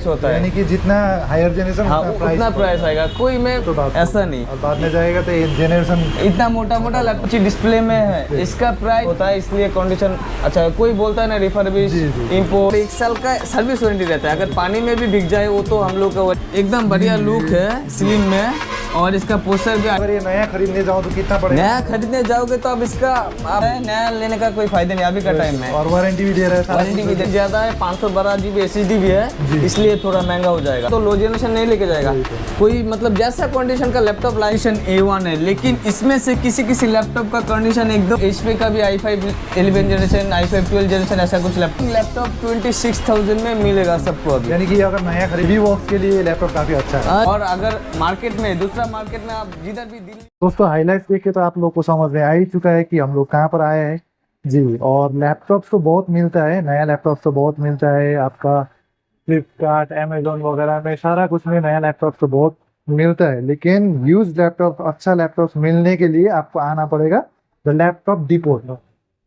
Price होता है, यानी कि जितना हायर जनरेशन हाँ उतना प्राइस आएगा, कोई में तो बात ऐसा नहीं। और बाद में जाएगा तो जनरेशन इतना मोटा मोटा लैपटॉप डिस्प्ले में है, इसका प्राइस होता है, इसलिए कंडीशन अच्छा है। कोई बोलता है ना रिफर्बिश इंपोर्ट, 1 साल का सर्विस वारंटी रहता है, अगर पानी में भी भीग जाए वो तो हम लोग का एकदम बढ़िया लुक है स्लिम में। और इसका पोस्टर भी, अगर ये नया खरीदने जाओ तो कितना पड़ेगा? नया खरीदने जाओगे तो अब इसका नया लेने का कोई फायदा नहीं अभी का टाइम में। और वारंटी भी दे रहा है, वारंटी भी ज्यादा है, 512 GB SSD भी है, इसलिए थोड़ा महंगा हो जाएगा। तो लो जनरेशन नहीं लेके जाएगा कोई, मतलब जैसा कंडीशन का लैपटॉप लाइशन A1 है, लेकिन इसमें से किसी लैपटॉप का कंडीशन एकदम HP का भी i5 11 जनरेशन, i5 12 जनरेशन ऐसा कुछ लैपटॉप 26,000 में मिलेगा सबको अभी। यानी कि अगर नया खरीदी वर्क के लिए लैपटॉप काफी अच्छा है। और अगर मार्केट में दूसरा मार्केट में आप जिधर भी दिल्ली। दोस्तों हाईलाइट्स देख के तो आप लोग को समझ में आ ही चुका है कि हम लोग कहाँ पर आए हैं जी। और लैपटॉप तो बहुत मिलता है, नया लैपटॉप तो बहुत मिलता है, आपका फ्लिपकार्ट अमेजोन वगैरह में सारा कुछ में नया लैपटॉप तो बहुत मिलता है। लेकिन यूज लैपटॉप, अच्छा लैपटॉप मिलने के लिए आपको आना पड़ेगा द लैपटॉप डिपोट।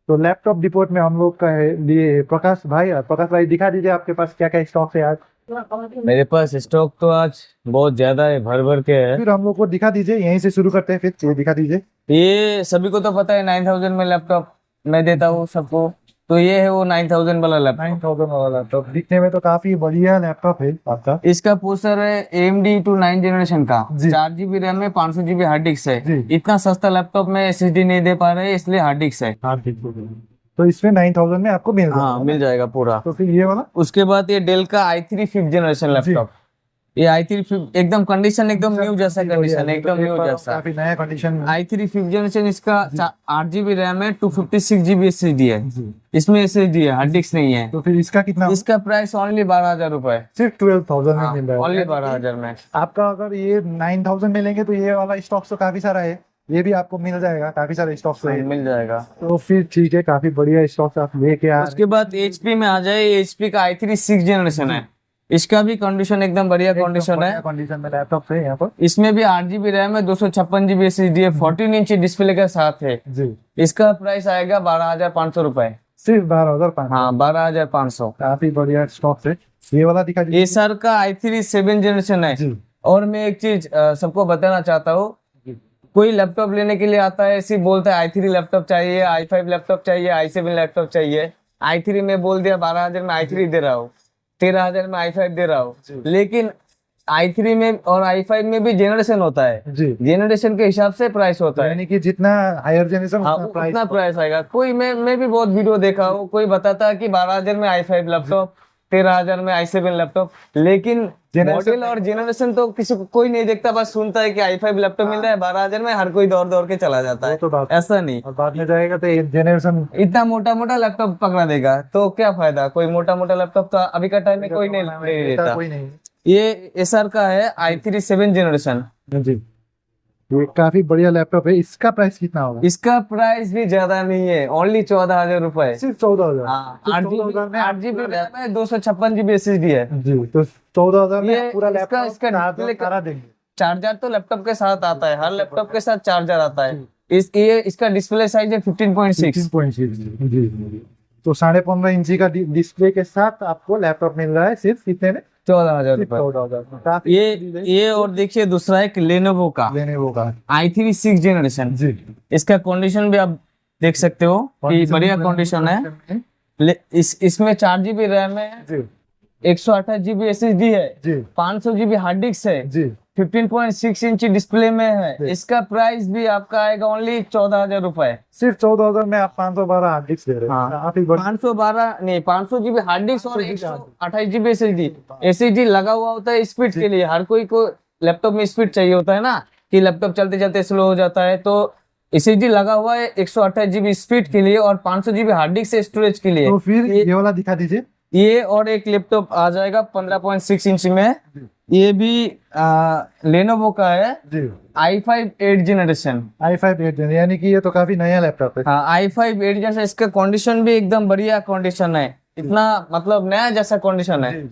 तो लैपटॉप डिपोट में हम लोग का लिए प्रकाश भाई दिखा दीजिए आपके पास क्या क्या स्टॉक है आज। मेरे पास स्टॉक तो आज बहुत ज्यादा है, भर भर के है। फिर हम लोग को दिखा दीजिए, यहीं से शुरू करते हैं, फिर ये दिखा दीजिए। ये सभी को तो पता है 9000 में लैपटॉप मैं देता हूँ सबको, तो ये है वो 9000 वाला लैपटॉप। 9000 वाला लैपटॉप दिखने में तो काफी बढ़िया लैपटॉप है आपका। इसका प्रोसेसर है AMD 9 जनरेशन का, 4 GB रैम में, 500 GB हार्ड डिस्क है। इतना सस्ता लैपटॉप में SSD नहीं दे पा रहे, इसलिए हार्ड डिस्क है। तो इसमें 9000 में आपको मिल जाएगा। हाँ मिल जाएगा पूरा। तो फिर ये वाला, उसके बाद ये डेल का i3 5th जनरेशन लैपटॉप, ये i3 एकदम कंडीशन एकदम न्यू जैसा कंडीशन, एकदम न्यू जैसा, काफी नया कंडीशन। i3 5th जनरेशन, इसका 8 GB रैम है, 256 GB SSD है, इसमें SSD है, हार्ड डिस्क नहीं है। तो फिर इसका कितना? इसका प्राइस ओनली 12,000 रुपए, सिर्फ 12,000 में मिल रहा है। ओनली 12,000 में। आपका अगर ये 9000 में लेंगे तो ये वाला स्टॉक तो काफी सारा है, ये भी आपको मिल जाएगा, काफी सारे स्टॉक है, मिल जाएगा। तो फिर ठीक है, काफी बढ़िया स्टॉक आप लेके आ। उसके बाद HP में आ जाए, HP का i3 6th जनरेशन है, इसका भी कंडीशन एकदम बढ़िया कंडीशन है, कंडीशन में लैपटॉप है यहाँ पर। इसमें भी 8 GB रैम है, 256 GB SSD है, 14 इंच डिस्प्ले के साथ है जी। इसका प्राइस आएगा 12,500 रुपए, सिर्फ 12,500। हाँ 12,500। काफी बढ़िया स्टॉक है। ये वाला दिखा दीजिए। एसर का i3 7 जनरेशन है। और मैं एक चीज सबको बताना चाहता हूँ, कोई लैपटॉप लेने के लिए आता है, ऐसे बोलता है i3 लैपटॉप चाहिए, i5 लैपटॉप चाहिए, i7 लैपटॉप चाहिए। i3 में बोल दिया 12,000 में i3 दे रहा हूँ, 13,000 में i5 दे रहा हूँ, लेकिन i3 में और i5 में भी जनरेशन होता है, जनरेशन के हिसाब से प्राइस होता है, यानी कि जितना हायर जनरेशन उतना प्राइस आएगा। कोई मैं भी बहुत वीडियो देखा हूँ, कोई बताता है कि 12,000 में i5 लैपटॉप, 13,000 में i7 लैपटॉप, लेकिन मॉडल और जनरेशन तो किसी को कोई नहीं देखता, बस सुनता है कि i5 लैपटॉप मिल रहा है 12,000 में, हर कोई दौड़ दौड़ के चला जाता है। तो ऐसा नहीं, और बाद में जाएगा तो जनरेशन इतना मोटा मोटा लैपटॉप पकड़ा देगा तो क्या फायदा। कोई मोटा मोटा लैपटॉप तो अभी का टाइम में कोई नहीं लेता। ये एसआर का है i3 7 जनरेशन जी, ये काफी बढ़िया लैपटॉप है। इसका प्राइस कितना होगा? इसका प्राइस भी ज्यादा नहीं है, ओनली 14,000 रुपए, सिर्फ 14,000। 8 GB रैम है, 256 GB SSD है जी। तो 14,000 में ये पूरा लैपटॉप इसका देंगे। चार्जर तो लैपटॉप के साथ आता है, हर लैपटॉप के साथ चार्जर आता है। इसका डिस्प्ले साइज है 15.6। जी। तो 15.5 इंची का डिस्प्ले के साथ आपको लैपटॉप मिल रहा है सिर्फ कितने में? 14,000 रुपए। ये और देखिए दूसरा एक लेनोवो का i3 6th जनरेशन जी, इसका कंडीशन भी आप देख सकते हो कि बढ़िया कंडीशन है। इसमें 4 GB रैम है, 128 GB SSD है, 500 GB हार्ड डिस्क है, 15.6 इंच डिस्प्ले में है। इसका प्राइस भी आपका आएगा ओनली 14,000 रुपए। सिर्फ 14,000 में आप 512 हार्ड डिस्क दे रहे हैं। हाँ, 512 नहीं, 500 GB हार्ड डिस्क और 128 GB SSD लगा हुआ होता है स्पीड के लिए। हर कोई को लैपटॉप में स्पीड चाहिए होता है ना, कि लैपटॉप चलते चलते स्लो हो जाता है, तो SSD लगा हुआ है 128 GB स्पीड के लिए और 500 GB हार्ड डिस्क स्टोरेज के लिए। तो फिर ये वाला दिखा दीजिए। ये और एक लैपटॉप आ जाएगा 15.6 इंच में, ये भी लेनोवो का है, i5 8 जनरेशन। i5 8 जनरेशन यानी कि ये तो काफी नया लैपटॉप है। हाँ i5 8 जनरेशन, इसका कंडीशन भी एकदम बढ़िया कंडीशन है, इतना मतलब नया जैसा कंडीशन है।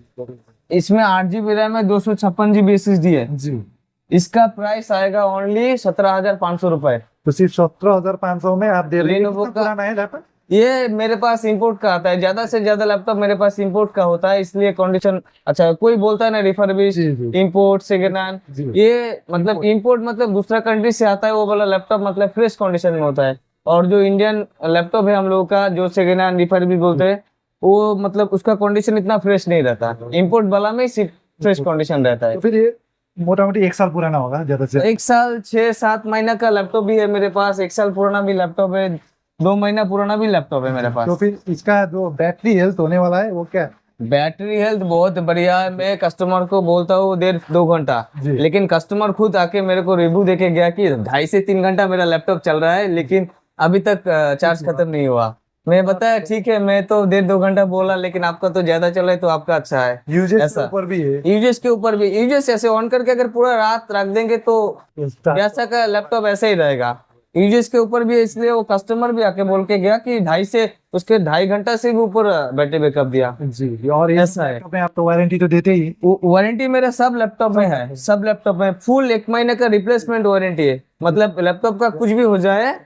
इसमें 8 GB रैम है, 256 GB SSD है जी। इसका प्राइस आएगा ओनली 17,500 रुपए। तो सिर्फ 17,500 में आप दे रहे हैं। लेनोवो का पुराना है लैपटॉप? ये मेरे पास इंपोर्ट का आता है, ज्यादा से ज्यादा लैपटॉप मेरे पास इंपोर्ट का होता है, इसलिए कंडीशन अच्छा। कोई बोलता है ना रिफर्बिश, जी जी इंपोर्ट, सेकेंड हैंड, जी ये मतलब इंपोर्ट मतलब दूसरा कंट्री से आता है वो वाला लैपटॉप मतलब फ्रेश कंडीशन में होता है। और जो इंडियन लैपटॉप है हम लोगों का, जो सेकेंड हैंड रिफर्बिश बोलते हैं, वो मतलब उसका कंडीशन इतना फ्रेश नहीं रहता। इंपोर्ट वाला में सिर्फ फ्रेश कंडीशन रहता है। तो फिर ये मोटा मोटी 1 साल पुराना होगा ज्यादा से। 1 साल 6-7 महीना का लैपटॉप भी है मेरे पास, 1 साल पुराना भी लैपटॉप है, 2 महीना पुराना भी लैपटॉप है मेरे तो पास। फिर इसका जो बैटरी हेल्थ होने वाला है वो क्या है? बैटरी हेल्थ बहुत बढ़िया है। मैं कस्टमर को बोलता हूँ 1.5-2 घंटा, जी। लेकिन कस्टमर खुद आके मेरे को रिव्यू देके गया कि 2.5 से 3 घंटा मेरा लैपटॉप चल रहा है, लेकिन अभी तक चार्ज खत्म नहीं हुआ। मैं बताया ठीक है, मैं तो 1.5-2 घंटा बोला, लेकिन आपका तो ज्यादा चला है तो आपका अच्छा है। यूजेस के ऐसा ऊपर भी है। यूजेस के ऊपर भी, यूजेस ऐसे ऑन करके अगर पूरा रात रख देंगे तो जैसा का लैपटॉप ऐसे ही रहेगा। यूजेस के ऊपर भी है, इसलिए वो कस्टमर भी आके बोल के गया कि 2.5 से भी ऊपर बैटरी बैकअप दिया। जी। और ये ऐसा है। लैपटॉप में आप तो वारंटी तो देते ही। वारंटी मेरा सब लैपटॉप में है, सब लैपटॉप में फुल 1 महीने का रिप्लेसमेंट वारंटी है। मतलब लैपटॉप का कुछ भी हो जाए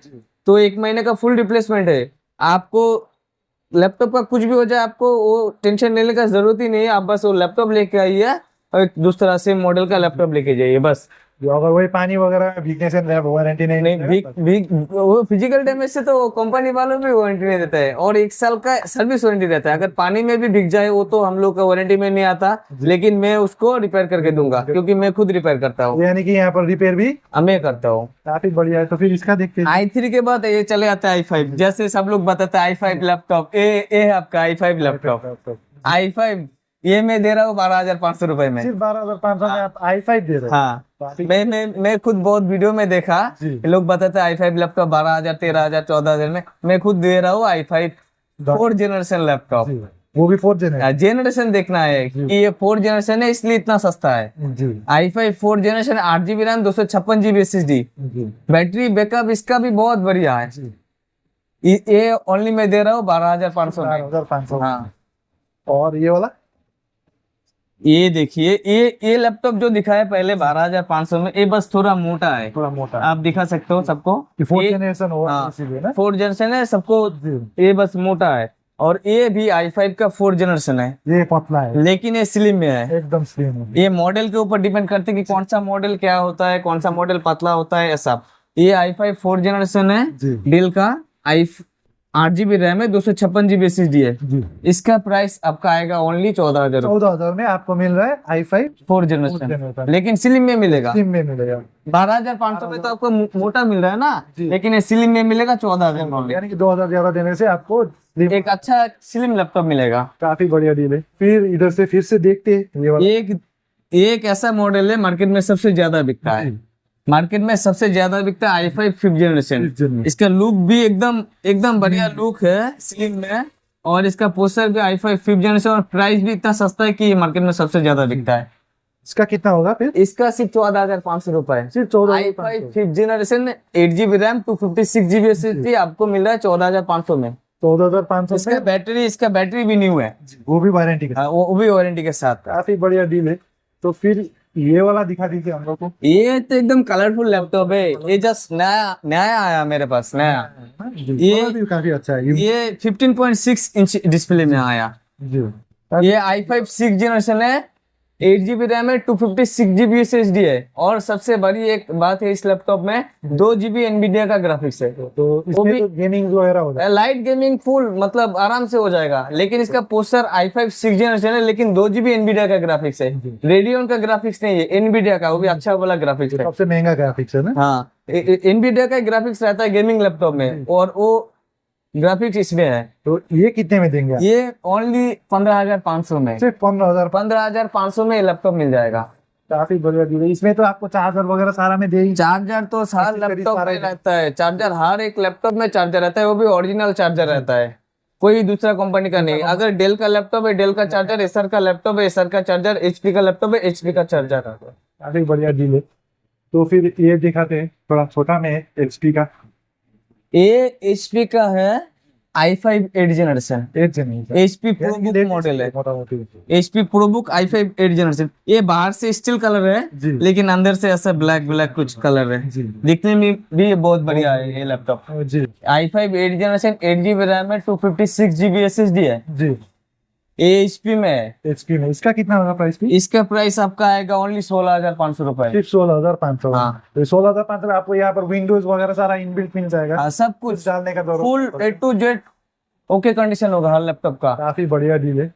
तो 1 महीने का फुल रिप्लेसमेंट है। आपको लैपटॉप का कुछ भी हो जाए, आपको वो टेंशन लेने का जरूरत ही नहीं है। आप बस वो लैपटॉप लेके आइए और एक दूसरा सेम मॉडल का लैपटॉप लेके जाइए बस। जो अगर वही पानी वगैरह में भीगने से वारंटी नहीं नहीं, देता है। भीग वो फिजिकल डैमेज से तो कंपनी वालों भी वारंटी नहीं देता है, और 1 साल का सर्विस वारंटी रहता है। अगर पानी में भी भीग जाए वो तो हम लोग का वारंटी में नहीं आता, लेकिन मैं उसको रिपेयर करके दूंगा क्योंकि मैं खुद रिपेयर करता हूँ। यानी कि यहाँ पर रिपेयर भी मैं करता हूँ। काफी बढ़िया है। तो फिर इसका देखते हैं। i3 के बाद ये चले आता है i5। जैसे सब लोग बताते हैं i5 लैपटॉप, ये है आपका i5 लैपटॉप। i5 ये मैं दे रहा हूँ 12,500 रुपए में। सिर्फ 12,500 में आप i5 दे रहे हो? हाँ, काफी- मैं खुद बहुत वीडियो में देखा जी। कि लोग बताते हैं i5 लैपटॉप 12,000, 13,000, 14,000 में। मैं खुद दे रहा हूँ i5 4th जनरेशन लैपटॉप। जी। वो भी 4th gen है? जनरेशन देखना है कि ये 4th जनरेशन है, इसलिए इतना सस्ता है। जी i5 4th generation, 8 GB RAM, 256 GB SSD। जी बैटरी बैकअप इसका भी बहुत बढ़िया है। जी। ये ओनली मैं दे रहा हूँ 12,500 में। 12,500। हाँ, और ये वाला? ये देखिए, ये लैपटॉप जो दिखाया पहले 12,500 में, ये बस थोड़ा मोटा है। थोड़ा मोटा आप दिखा सकते हो सबको, 4th जनरेशन हो हाँ, इसीलिए ना। 4th जनरेशन है सबको। जी। ये बस मोटा है। और ये भी i5 का 4th जनरेशन है, ये पतला है, लेकिन ये स्लिम में है। एकदम स्लिम है। ये मॉडल के ऊपर डिपेंड करते हैं कि कौन सा मॉडल क्या होता है, कौन सा मॉडल पतला होता है, ऐसा। ये i5 4th जनरेशन है जी। डेल का। 8 GB रैम है, 256 GB SSD है। जी। इसका प्राइस आपका आएगा ओनली 14,000 रुपये। 14,000 में आपको मिल रहा है i5 4th जनरेशन। जनरेशन, लेकिन स्लिम में मिलेगा। स्लिम में मिलेगा। 12,500 में तो आपको मोटा मिल रहा है ना, जी। लेकिन ये स्लिम में मिलेगा 14,000 में। यानी कि 2,000 ज्यादा देने से आपको slim- एक अच्छा स्लिम लैपटॉप मिलेगा। काफी बढ़िया डील है। फिर इधर से फिर से देखते हैं ये वाला। एक ऐसा मॉडल है मार्केट में सबसे ज्यादा बिकता है। मार्केट में सबसे ज्यादा बिकता है i5 5th जनरेशन। इसका लुक भी एकदम बढ़िया लुक है, स्लिम में। और इसका पोस्टर भी i5 5th जनरेशन, और प्राइस भी इतना सस्ता है कि ये मार्केट में सबसे ज्यादा बिकता है। इसका कितना होगा फिर? इसका सिर्फ 14,500 रुपए। सिर्फ 14,500। i5 5th generation, 8 GB RAM, 256 GB SSD आपको मिल रहा है 14,500 में। 14,500 इसका बैटरी भी न्यू है, वो भी वारंटी का। हाँ, वो भी वारंटी के साथ। काफी बढ़िया डील है। तो फिर ये वाला दिखा दीजिए हम लोग को। ये तो एकदम कलरफुल लैपटॉप है। ये जस्ट नया आया मेरे पास, नया। ये वाला भी काफी अच्छा है। ये 15.6 इंच डिस्प्ले में आया। जी। ये i5 6th जनरेशन है, 8 GB रैम है, 256 GB SSD है। और सबसे बड़ी एक बात है, इस लैपटॉप में 2 GB NVIDIA का ग्राफिक्स है। तो इसमें भी- तो गेमिंग वगैरह होता है। लाइट गेमिंग फुल मतलब आराम से हो जाएगा। लेकिन इसका प्रोसेसर i5 6th जनरेशन है, लेकिन 2 GB NVIDIA का ग्राफिक्स है। रेडियन का ग्राफिक्स नहीं है, NVIDIA का, वो भी अच्छा वाला ग्राफिक्स है। सबसे महंगा ग्राफिक्स है ना। हाँ, NVIDIA का ग्राफिक्स रहता है गेमिंग लैपटॉप में, और वो ग्राफिक्स इसमें है। तो ये कितने में देंगे आप? ये ओनली 15,500 में। सिर्फ 15,000। 15,500 में लैपटॉप मिल जाएगा। काफी बढ़िया डील है। इसमें तो आपको चार्जर वगैरह सारा में दे ही। चार्जर तो हर एक्सेसरीज लैपटॉप सारा में ही रहता है। चार्जर हर एक लैपटॉप में चार्जर रहता है, वो भी ओरिजिनल चार्जर रहता है, कोई दूसरा कंपनी का नहीं। अगर डेल का लैपटॉप है डेल का चार्जर, एसर का लैपटॉप है एसर का चार्जर, HP का लैपटॉप है HP का चार्जर। काफी बढ़िया डील है। तो फिर ये दिखाते हैं, थोड़ा छोटा में HP का। ये HP का है i5 8 generation, 8 generation HP ProBook model है, मोटामोटी। HP ProBook i5 8 generation. ये बाहर से स्टील कलर है जी। लेकिन अंदर से ऐसा ब्लैक ब्लैक कुछ कलर है, जी। दिखने में भी बहुत बढ़िया है ये लैपटॉप। जी i5 8 जनरेशन 8GB रैम है, 256GB SSD है, जी। ये HP में है। HP में इसका कितना होगा प्राइस भी? इसका प्राइस आपका आएगा ओनली 16,500 रुपए। सिर्फ 16,500। हाँ। तो 16,500 में आपको यहाँ पर विंडोज वगैरह सारा इनबिल्ट मिल जाएगा, हाँ, सब कुछ डालने का जरूरत फुल नहीं A to Z okay condition होगा हर लैपटॉप का। काफी बढ़िया डील है।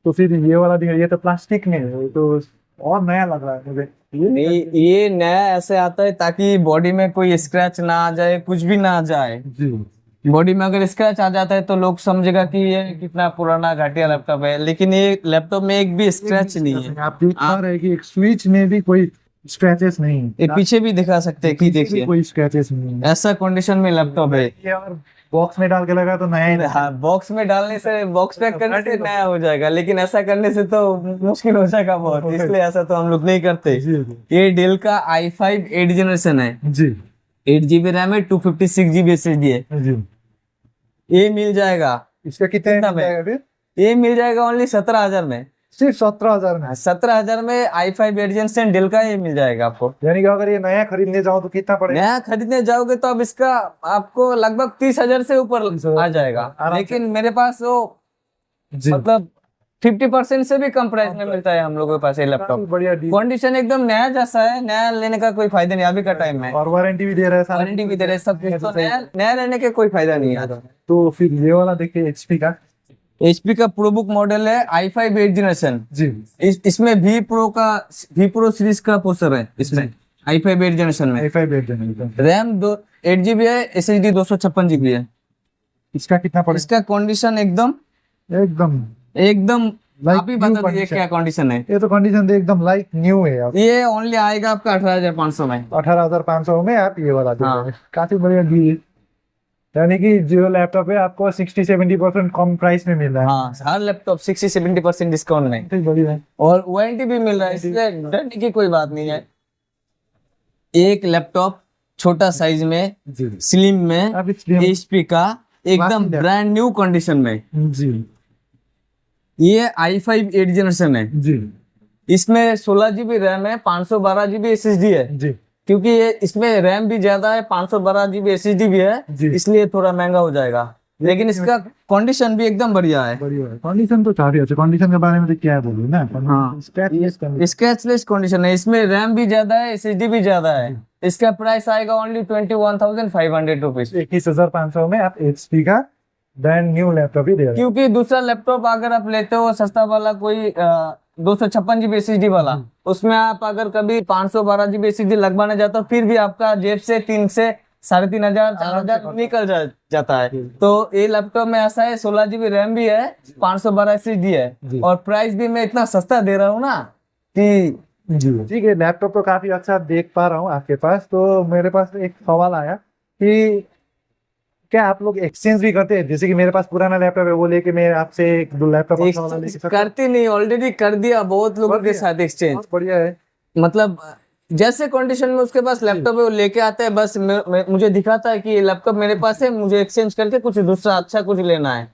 तो फिर ये वाला डील, ये तो प्लास्टिक में है, तो और नया लग रहा है मुझे ये नया ऐसे आता है ताकि बॉडी में कोई स्क्रैच ना आ जाए, कुछ भी ना आ जाए। जी। बॉडी में अगर स्क्रैच आ जाता है तो लोग समझेगा कि ये कितना पुराना घटिया लैपटॉप है, लेकिन ये लैपटॉप में एक भी स्क्रैच नहीं है। आप देख पा रहे हैं कि एक स्विच में भी कोई स्क्रैचेस नहीं है। ये पीछे भी दिखा सकते हैं कि देखिए कोई स्क्रैचेस नहीं है। ऐसा कंडीशन में लैपटॉप है। ये अगर बॉक्स में डाल के लगा तो नया ही नहीं। हाँ, बॉक्स में डालने से, बॉक्स पैक करने से नया हो जाएगा, लेकिन ऐसा करने से तो मुश्किल हो जाएगा बहुत, इसलिए ऐसा तो हम लोग नहीं करते। जी जी ये डेल का i5 8 जनरेशन है, जी 8GB रैम है, 256GB SSD है। जी। ये मिल जाएगा, इसका कितने कितना मिल जाएगा फिर? ये मिल जाएगा ओनली 17,000 में। सिर्फ 17,000 में? 17,000 में i5 8 जनरेशन डेल का ये मिल जाएगा आपको। यानी कि अगर ये नया खरीदने जाओ तो कितना पड़ेगा? नया खरीदने जाओगे तो अब इसका आपको लगभग 30,000 से ऊपर 30,000 आ जाएगा, आराम से। लेकिन मेरे पास वो जी। मतलब 50% से भी कम प्राइस में मिलता है हम लोगों के पास ये काफी लैपटॉप। बढ़िया डील। कंडीशन एकदम नया जैसा है, नया लेने का कोई फायदा नहीं अभी का टाइम में। और वारंटी भी दे रहा है सारा। वारंटी भी दे रहे हैं, सब कुछ, तो नया लेने के कोई फायदा नहीं है। तो फिर ये वाला देखिए HP का। HP का प्रोबुक मॉडल है, i5 8 जनरेशन। जी। इसमें V Pro सीरीज का प्रोसेसर है इसमें, i5 8 जनरेशन में। i5 8 generation. रैम 8GB है, SSD 256GB है। इसका कितना पड़ेगा? इसका कंडीशन एकदम एकदम Like आप ही new बता दीजिए condition। क्या कंडीशन है। ये तो कंडीशन एकदम लाइक न्यू है यार। ये ओनली आएगा आपका 18,500 में। 18,500 में आप ये वाला दे रहे हाँ। हैं। काफी बढ़िया डील है। यानी कि जो लैपटॉप है आपको 60-70% कम प्राइस में मिल रहा है। हाँ, हर लैपटॉप 60-70% डिस्काउंट में, काफी बढ़िया है। और वारंटी भी मिल रहा है, इसलिए डरने की कोई बात नहीं है। एक लैपटॉप छोटा साइज में, जी। स्लिम में, आप इसलिए HP का एकदम Classic है। ब्रांड न्यू कंडीशन में। जी ये i5 8 जनरेशन है, जी इसमें 16GB रैम है, 512GB SSD है। जी क्योंकि ये इसमें रैम भी ज्यादा है, 512GB SSD भी है, जी। इसलिए थोड़ा महंगा हो जाएगा, लेकिन इसका कंडीशन भी एकदम बढ़िया है। बढ़िया है। कंडीशन तो काफी अच्छा। कंडीशन के बारे में तो क्या बोलूं ना। हाँ। Scratchless condition. स्क्रैचलेस कंडीशन है, इसमें रैम भी ज्यादा है, SSD भी ज्यादा है। इसका प्राइस आएगा ओनली 21,500 रुपीज। 21,500 में आप HP का ब्रांड न्यू लैपटॉप ही दे रहे हैं। क्योंकि दूसरा लैपटॉप अगर आप लेते हो सस्ता वाला, कोई 256GB SSD वाला, उसमें आप अगर कभी 512GB SSD लगवाने जाते हो, फिर भी आपका जेब से 3 से 3,500 4,000 निकल जाता है। तो ये लैपटॉप में ऐसा है, 16GB रैम भी है, 512 SSD है, और प्राइस भी मैं इतना सस्ता दे रहा हूँ ना कि जी। ठीक है, लैपटॉप तो काफी अच्छा देख पा रहा हूँ आपके पास। तो मेरे पास एक सवाल आया कि क्या आप लोग एक्सचेंज भी करते हैं? जैसे कि मेरे पास पुराना लैपटॉप है, वो लेके मैं आपसे एक दो लैपटॉप अच्छा वाला लेके सकता हूं? करती नहीं, ऑलरेडी कर दिया बहुत लोगों के साथ एक्सचेंज। बहुत बढ़िया है। मतलब जैसे कंडीशन में उसके पास लैपटॉप है, वो लेके आता है, बस मुझे दिखाता है कि ये लैपटॉप मेरे पास है, मुझे एक्सचेंज करके कुछ दूसरा अच्छा कुछ लेना है।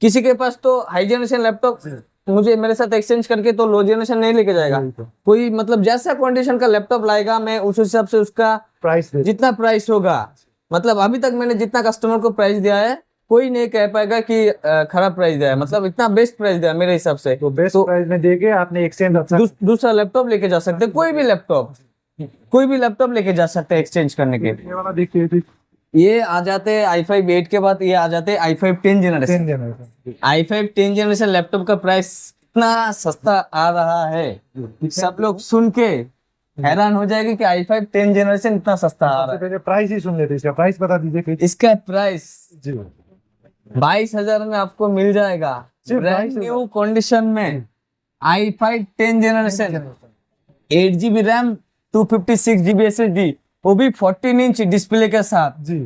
किसी के पास तो हाई जनरेशन लैपटॉप मुझे मेरे साथ एक्सचेंज करके तो लो जनरेशन नहीं लेके जाएगा कोई। मतलब जैसा कंडीशन का लैपटॉप लाएगा, मैं उस हिसाब से उसका प्राइस जितना प्राइस होगा, मतलब अभी तक मैंने जितना कस्टमर को प्राइस दिया है, कोई नहीं कह पाएगा कि खराब प्राइस दिया है। मतलब इतना बेस्ट प्राइस दिया है मेरे हिसाब से। तो बेस्ट प्राइस में देके आपने एक्सचेंज अच्छा दूसरा लैपटॉप लेके जा सकते हैं, कोई भी लैपटॉप लेके जा सकते हैं एक्सचेंज करने के। ये वाला देखिए थी। ये आ जाते हैं i5 8 के बाद, ये आ जाते हैं i5 10 generation. i5 10 generation laptop का प्राइस इतना सस्ता आ रहा है, सब लोग सुन के हैरान हो जाएगी कि i5 10 जनरेशन इतना सस्ता आ रहा है। पहले प्राइस ही सुन लेते, इसका प्राइस बता दीजिए। इसका प्राइस जी 22,000 में आपको मिल जाएगा, ब्रांड न्यू कंडीशन में। i5 10 generation 8GB RAM, 256GB SSD, वो भी 14 इंच डिस्प्ले के साथ। जी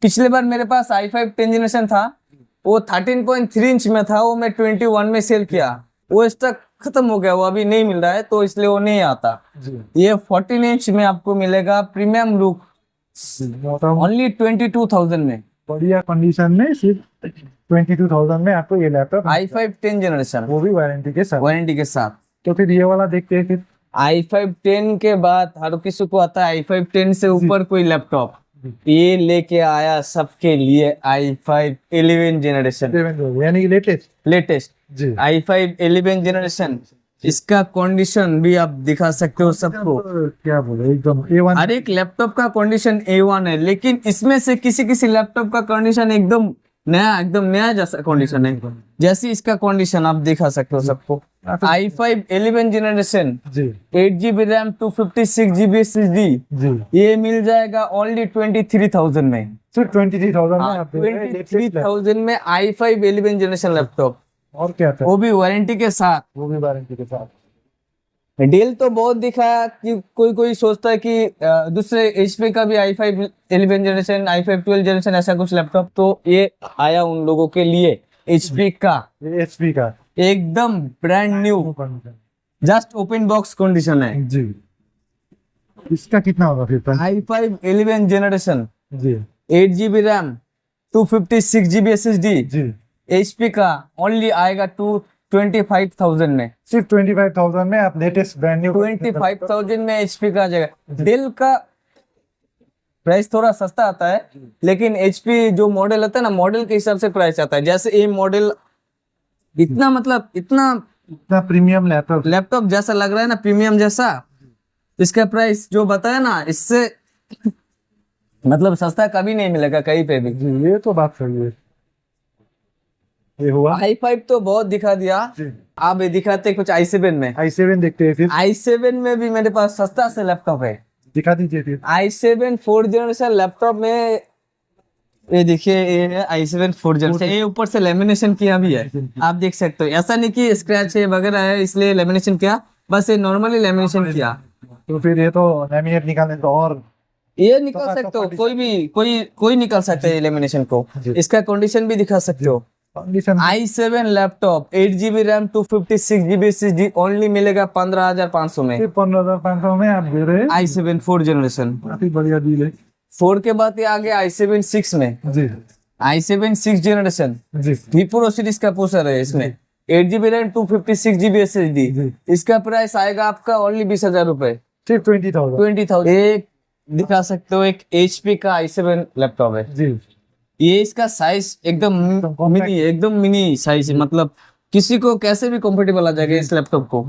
पिछले बार मेरे पास i5 10 जनरेशन था, वो 13.3 इंच में था, वो मैं 21 में सेल किया, वो स्टॉक खत्म हो गया, वो अभी नहीं मिल रहा है, तो इसलिए वो नहीं आता। ये 14 इंच में आपको मिलेगा, प्रीमियम लुक, ओनली 22,000 में। बढ़िया कंडीशन में सिर्फ 22,000 में आपको ये लैपटॉप i5 10 जनरेशन, वो भी वारंटी के साथ। वारंटी के साथ। तो फिर ये वाला देखते हैं फिर। i5 10 के बाद हर किसी को आता है i5 10 से ऊपर कोई लैपटॉप, ये लेके आया सबके लिए i5 11 जनरेशन, यानी कि लेटेस्ट लेटेस्ट जी। i5 11 generation. इसका कंडीशन भी आप दिखा सकते हो सबको। क्या बोले, एकदम A1। हर एक लैपटॉप का कंडीशन A1 है, लेकिन इसमें से किसी किसी लैपटॉप का कंडीशन एकदम नया जैसा कंडीशन है। जैसे इसका कंडीशन आप दिखा सकते हो सबको। i5 11 जनरेशन, जी 8 GB रैम, 256 GB SSD, जी। ये मिल जाएगा ओनली 23,000 में। सिर्फ 23,000 में आप 23,000 में i5 11 जनरेशन लैपटॉप, और क्या था, वो भी वारंटी के साथ। वो भी वारंटी के साथ। डील तो बहुत दिखा कि कोई सोचता है कि दूसरे HP का भी i5 11 जनरेशन, i5 12 जनरेशन ऐसा कुछ लैपटॉप, तो ये आया उन लोगों के लिए HP का, ये HP का एकदम brand new, just open box condition है जी। इसका कितना होगा फिर प्राइस? i5 11 जनरेशन, जी 8 GB रैम, 256 GB SSD, जी। HP का ओनली आएगा 25,000 में। सिर्फ 25,000 में आप लेटेस्ट ब्रांड न्यू 25,000 में HP का आ जाएगा। डेल का प्राइस थोड़ा सस्ता आता है, लेकिन HP जो मॉडल आता है ना, मॉडल के हिसाब से प्राइस आता है। जैसे ये मॉडल इतना इतना प्रीमियम लैपटॉप जैसा लग रहा है ना, प्रीमियम जैसा, इसका प्राइस जो बताया ना, इससे मतलब सस्ता कभी नहीं मिलेगा कहीं पे भी। जी। ये तो बात सही है। ये हुआ i5 तो बहुत दिखा दिया, जी। आप ये दिखाते कुछ i7 में। i7 देखते हैं फिर। i7 में भी मेरे पास सस्ता से लैपटॉप है, दिखा दीजिए फिर। i7 4 जनरेशन लैपटॉप में, ये देखिए, ये है i7 4 जनरेशन। ये ऊपर से लेमिनेशन किया भी है, आप देख सकते हो। ऐसा नहीं कि स्क्रैच है वगैरह है इसलिए लेमिनेशन किया, बस ये नॉर्मली लेमिनेशन किया। तो फिर ये तो लैमिनेट निकालने तो और ये निकाल सकते हो, कोई निकाल सकता है लेमिनेशन को। इसका कंडीशन भी दिखा सकते हो। Condition i7 laptop, 8 GB RAM, 256 GB SSD, only मिलेगा 15,500 में। 15,500 में आप दे रहे हैं। i7 4 जनरेशन, काफी बढ़िया डील है 4 के बाद ये आ गया i7 6 में। जी। i7 6 जनरेशन जी V सीरीज का प्रोसेसर है इसमें, 8 GB रैम, 256 GB SSD। इसका प्राइस आएगा आपका ओनली 20,000 रुपए, सिर्फ 20,000। 20,000। एक दिखा सकते हो, एक HP का i7 लैपटॉप है। जी। ये इसका साइज एकदम मिनी साइज है, मतलब किसी को कैसे भी कंफर्टेबल आ जाएगा इस लैपटॉप को।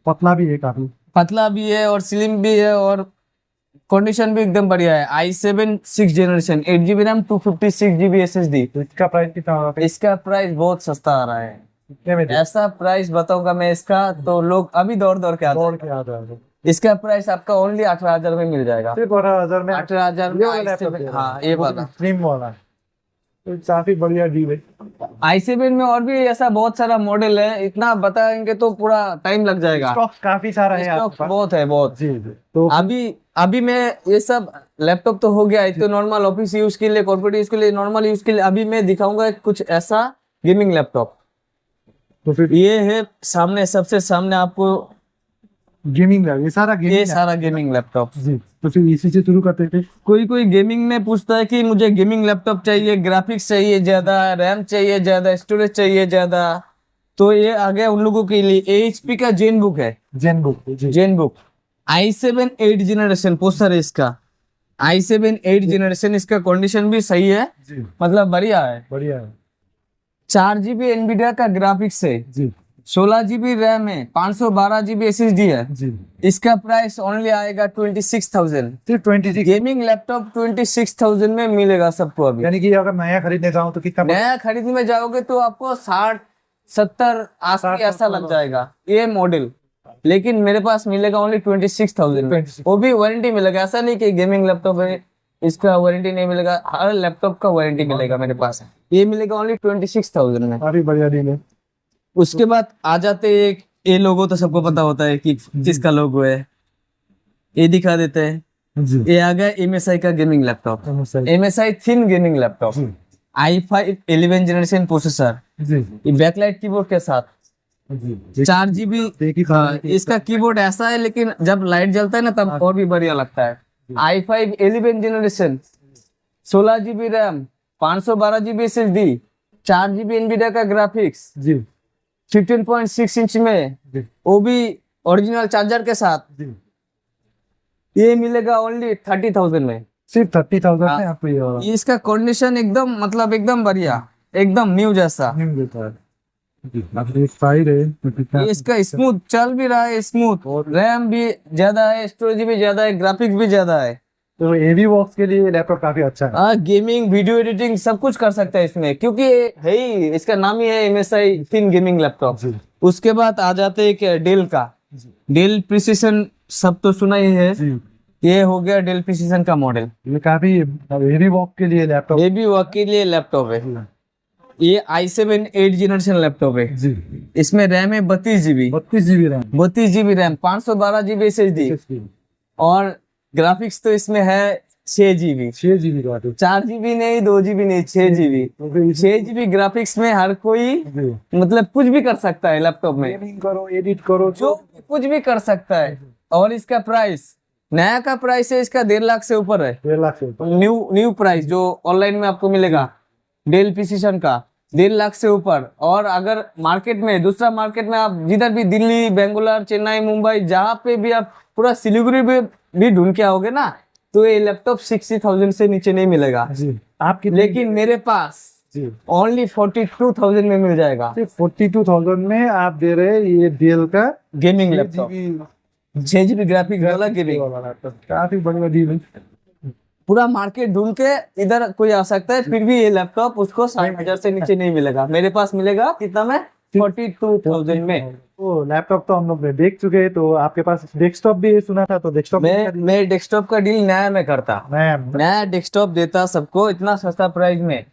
पतला भी है, काफी पतला भी है और स्लिम भी है, और कंडीशन भी एकदम बढ़िया है। i7 6 generation, 8 GB RAM, 256 GB SSD। इसका प्राइस कितना होगा? इसका प्राइस बहुत सस्ता आ रहा है। कितने में? ऐसा प्राइस बताऊंगा मैं इसका तो लोग अभी दौड़ के आते हैं। इसका प्राइस आपका ओनली 18,000 में मिल जाएगा। सिर्फ 18,000 में? 18,000 में हाँ, ये वाला स्लिम वाला, तो काफी बढ़िया डील है। i7 में और भी ऐसा बहुत सारा मॉडल है, इतना बताएंगे तो पूरा टाइम लग जाएगा। स्टॉक काफी सारा है आपके पास। बहुत है, बहुत। जी जी। तो अभी मैं ये सब लैपटॉप तो हो गया है, तो नॉर्मल ऑफिस यूज के लिए, कॉर्पोरेट यूज के लिए, नॉर्मल यूज के लिए अभी मैं दिखाऊंगा कुछ ऐसा गेमिंग लैपटॉप। तो फिर ये है सामने, सबसे सामने आपको गेमिंग लैपटॉप, ये सारा गेमिंग लैपटॉप। जी। तो फिर इसी से शुरू करते थे। कोई गेमिंग में पूछता है कि मुझे गेमिंग लैपटॉप चाहिए, ग्राफिक्स चाहिए ज्यादा, रैम चाहिए ज्यादा, स्टोरेज चाहिए ज्यादा, तो ये आ गया उन लोगों के लिए। HP का जेनबुक है, जेनबुक i7 8 जनरेशन प्रोसेसर है इसका, i7 8 जनरेशन। इसका कंडीशन भी सही है, मतलब बढ़िया है। 4 GB एनवीडिया का ग्राफिक्स है जी। 16 GB रैम है, 512 GB SSD है जी। इसका प्राइस ओनली आएगा 26,000। सिर्फ 26? गेमिंग लैपटॉप 26,000 में मिलेगा सबको अभी। यानी कि अगर नया खरीदने जाऊं तो कितना? नया खरीदने में जाओगे तो आपको 60-70 80 ऐसा लग जाएगा ये मॉडल, लेकिन मेरे पास मिलेगा ओनली 26,000। वो भी वारंटी मिलेगा, ऐसा नहीं कि गेमिंग लैपटॉप है इसका वारंटी नहीं मिलेगा, हर लैपटॉप का वारंटी मिलेगा मेरे पास। ये मिलेगा ओनली 26,000 में। काफी बढ़िया डील है। उसके बाद आ जाते एक, ये लोगो तो सबको पता होता है कि किसका लोगो है, ये दिखा देते हैं जी। ये आ गया MSI का gaming laptop, MSI thin gaming laptop, i5 11 generation processor जी। ये बैकलाइट कीबोर्ड के साथ 4 GB। इसका कीबोर्ड ऐसा है, लेकिन जब लाइट जलता है ना तब और भी बढ़िया लगता है। i5 11 generation, 16 GB RAM, 512 GB SSD, 4 GB NVIDIA का ग्राफिक्स जी 15.6 इंच में, जी वो भी ओरिजिनल चार्जर के साथ, जी ये मिलेगा ओनली 30,000 में। सिर्फ 30,000 हाँ। में आपको ये वाला ये इसका कंडीशन एकदम मतलब एकदम बढ़िया, एकदम न्यू जैसा। नहीं मिलता है जी। आप देख पा ही रहे हैं तो कितना ये इसका स्मूथ चल भी रहा है, स्मूथ, रैम भी ज्यादा है, स्टोरेज भी ज्यादा है, ग्राफिक्स भी ज्यादा है। तो एवी बॉक्स के लिए लैपटॉप काफी अच्छा है। गेमिंग, वीडियो एडिटिंग सब कुछ कर सकता है इसमें, क्योंकि ये है ही, इसका नाम ही है MSI थिन गेमिंग लैपटॉप। जी उसके बाद आ जाते हैं डेल का, जी डेल प्रिसीजन, सब तो सुना ही है। जी ये हो गया डेल प्रिसीजन का मॉडल, ये काफी हेवी वर्क के लिए लैपटॉप ये भी वर्क के लिए लैपटॉप है। ये i7 8 जनरेशन लैपटॉप है। जी। इसमें रैम है 32 GB, 32 GB RAM 32 GB RAM, 512 GB SSD, और ग्राफिक्स तो इसमें है 6 GB। 6 GB का 4 GB नहीं, 2 GB नहीं, 6 GB। तो फिर 6 GB ग्राफिक्स में हर कोई जी मतलब कुछ भी कर सकता है लैपटॉप में, गेमिंग करो, एडिट करो, जो कुछ भी कर सकता है। और इसका प्राइस, नया का प्राइस है इसका 1.5 लाख से ऊपर है। 1.5 लाख से ऊपर। न्यू प्राइस जो ऑनलाइन में आपको मिलेगा डेल प्रिसीजन का 1.5 लाख से ऊपर। और अगर मार्केट में, दूसरा मार्केट में आप जिधर भी, दिल्ली, बेंगलोर, चेन्नई, मुंबई, जहाँ पे भी आप पूरा सिलीगुड़ी भी ढूंढ के आओगे ना, तो ये लैपटॉप 60,000 से नीचे नहीं मिलेगा। जी आपकी लेकिन मेरे पास जी ओनली 42,000 में मिल जाएगा। सिर्फ 42,000 में आप दे रहे हैं ये डेल का gaming 6 laptop, GB 6 GB graphics वाला गेमिंग। वाला लैपटॉप काफी बढ़िया डील है। पूरा मार्केट ढूंढ के इधर कोई आ सकता है, फिर भी ये लैपटॉप उसको 60,000 से नीचे नहीं मिलेगा। मेरे पास मिलेगा कितना में, 42,000 में। तो लैपटॉप तो हम लोग ने देख चुके हैं, तो आपके पास डेस्कटॉप भी सुना था, तो डेस्कटॉप मैं डेस्कटॉप का डील नया में करता, नया डेस्कटॉप देता सबको इतना सस्ता प्राइस में,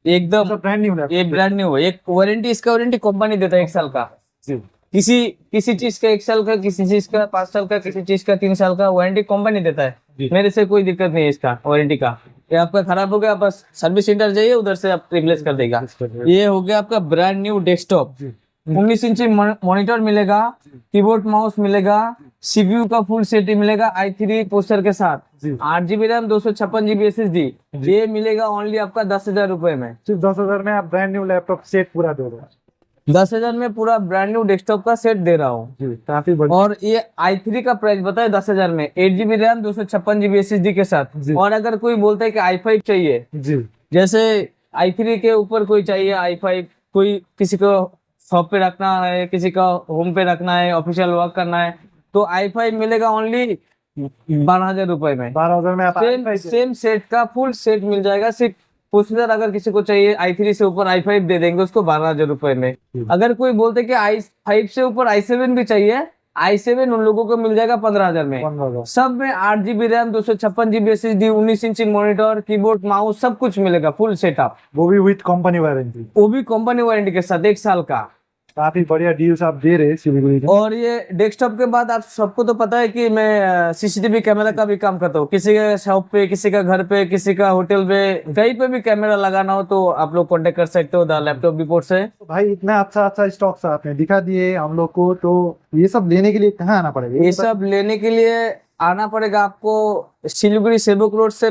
एकदम ब्रांड न्यू लैपटॉप। ये ब्रांड न्यू है। एक वारंटी, इसका वारंटी कंपनी देता है 1 साल का, किसी चीज का 1 साल का, किसी चीज का 5 साल का, किसी चीज का 3 साल का वारंटी कंपनी देता है। मेरे से कोई दिक्कत नहीं है इसका वारंटी का। ये आपका खराब हो गया, बस सर्विस सेंटर जाइए, उधर से आप रिप्लेस कर देगा। ये हो गया आपका ब्रांड न्यू डेस्कटॉप। 19 इंची मॉनिटर मिलेगा, कीबोर्ड माउस मिलेगा, CPU का फुल सेट मिलेगा i3 प्रोसेसर के साथ, 8 GB रैम, 256 GB SSD। ये मिलेगा ओनली आपका 10,000 रुपए में। सिर्फ 10,000 में आप ब्रांड न्यू लैपटॉप सेट पूरा दे रहे हैं। 10,000 में पूरा ब्रांड न्यू डेस्कटॉप का सेट दे रहा हूँ। काफी बढ़िया। और ये i3 का प्राइस बताए 10,000 में, 8 GB रैम, 256 GB SSD के साथ। और अगर कोई बोलता है कि i5 चाहिए, जैसे i3 के ऊपर कोई चाहिए i5, कोई किसी को शॉप पे रखना है, किसी का होम पे रखना है, ऑफिशियल वर्क करना है, तो i5 मिलेगा ओनली 12,000 रुपए में। 12,000 में आप सेम सेट का फुल सेट मिल जाएगा। सिर्फ प्रोसेसर अगर किसी को चाहिए i3 से ऊपर i5 दे देंगे उसको 12,000 रुपए में। अगर कोई बोलते कि i5 से ऊपर i7 भी चाहिए, i7 उन लोगों को मिल जाएगा 15,000 में। सब में 8 GB रैम, 256 GB SSD, 19 इंची मॉनिटर, कीबोर्ड माउस सब कुछ मिलेगा, फुल सेटअप, वो भी विद कंपनी वारंटी, वो भी कंपनी वारंटी के साथ 1 साल का। काफी बढ़िया डील्स आप दे रहे हैं सिलीगुड़ी में। और ये डेस्कटॉप के बाद आप सबको तो पता है कि मैं CCTV कैमरा का भी काम करता हूँ। किसी का शॉप पे, किसी का घर पे, किसी का होटल पे, कहीं पे भी कैमरा लगाना हो तो आप लोग कांटेक्ट कर सकते हो द लैपटॉप रिपोर्ट से। तो भाई इतना अच्छा स्टॉक्स आपने दिखा दिए हम लोग को, तो ये सब लेने के लिए कहाँ आना पड़ेगा? ये सब लेने के लिए आना पड़ेगा आपको सिलीगुड़ी सेवक रोड से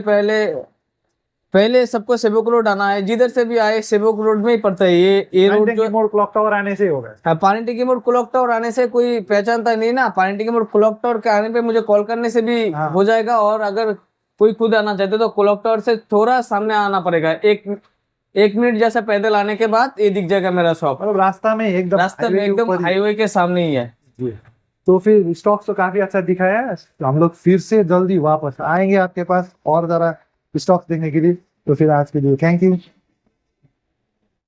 पहले सबको सेवक रोड आना है। जिधर से भी आए सेवक रोड में ही पड़ता है ये रोड, जो मोड़ क्लॉक टावर आने से होगा। पानी की मोड़ क्लॉक टावर आने से कोई पहचानता नहीं ना, पानी की मोड़ क्लॉक टावर के आने पे मुझे कॉल करने से भी हो जाएगा। और अगर कोई खुद आना चाहते तो क्लॉक टावर से थोड़ा सामने आना पड़ेगा, एक मिनट जैसा पैदल आने के बाद ये दिख जाएगा मेरा शॉप। मतलब रास्ता में एकदम हाईवे के सामने ही है। तो फिर स्टॉक तो काफी अच्छा दिखाया है, तो हम लोग फिर से जल्दी वापस आएंगे आपके पास और जरा स्टॉक्स देखने के लिए। तो फिर आज के लिए थैंक यू।